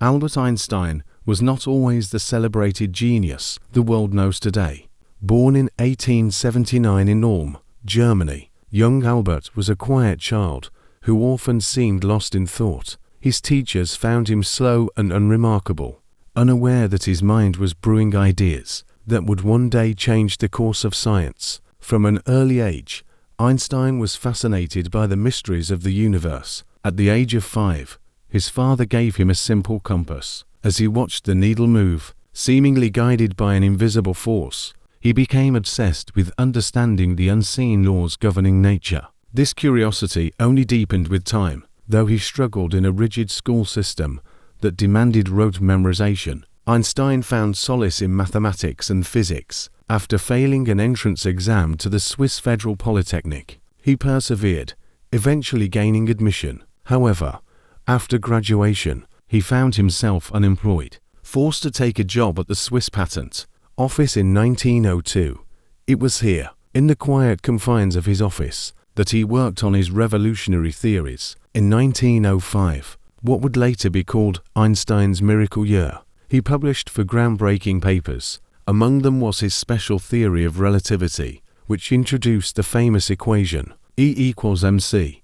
Albert Einstein was not always the celebrated genius the world knows today. Born in 1879 in Ulm, Germany, young Albert was a quiet child who often seemed lost in thought. His teachers found him slow and unremarkable, unaware that his mind was brewing ideas that would one day change the course of science. From an early age, Einstein was fascinated by the mysteries of the universe. At the age of 5, his father gave him a simple compass. As he watched the needle move, seemingly guided by an invisible force, he became obsessed with understanding the unseen laws governing nature. This curiosity only deepened with time, though he struggled in a rigid school system that demanded rote memorization. Einstein found solace in mathematics and physics. After failing an entrance exam to the Swiss Federal Polytechnic, he persevered, eventually gaining admission. However, after graduation, he found himself unemployed. Forced to take a job at the Swiss Patent Office in 1902, it was here, in the quiet confines of his office, that he worked on his revolutionary theories. In 1905, what would later be called Einstein's miracle year, he published four groundbreaking papers. Among them was his special theory of relativity, which introduced the famous equation, E=mc.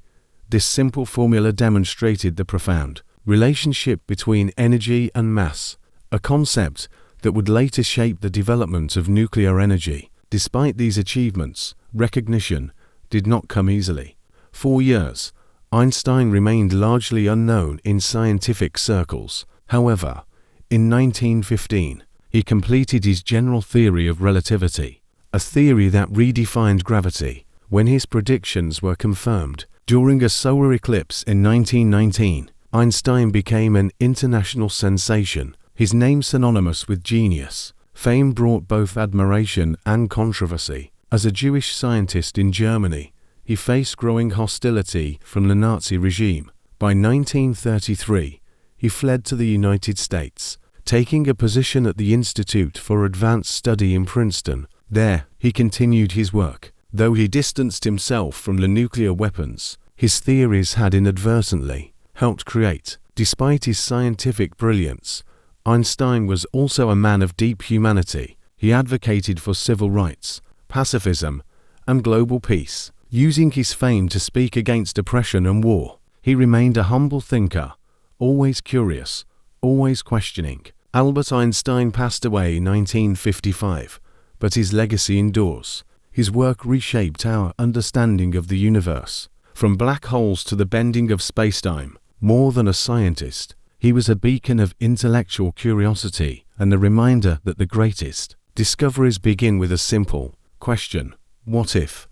This simple formula demonstrated the profound relationship between energy and mass, a concept that would later shape the development of nuclear energy. Despite these achievements, recognition did not come easily. For years, Einstein remained largely unknown in scientific circles. However, in 1915, he completed his general theory of relativity, a theory that redefined gravity. When his predictions were confirmed during a solar eclipse in 1919, Einstein became an international sensation, his name synonymous with genius. Fame brought both admiration and controversy. As a Jewish scientist in Germany, he faced growing hostility from the Nazi regime. By 1933, he fled to the United States, taking a position at the Institute for Advanced Study in Princeton. There, he continued his work. Though he distanced himself from the nuclear weapons his theories had inadvertently helped create. Despite his scientific brilliance, Einstein was also a man of deep humanity. He advocated for civil rights, pacifism, and global peace. Using his fame to speak against oppression and war, he remained a humble thinker, always curious, always questioning. Albert Einstein passed away in 1955, but his legacy endures. His work reshaped our understanding of the universe. From black holes to the bending of spacetime, more than a scientist, he was a beacon of intellectual curiosity and a reminder that the greatest discoveries begin with a simple question: what if?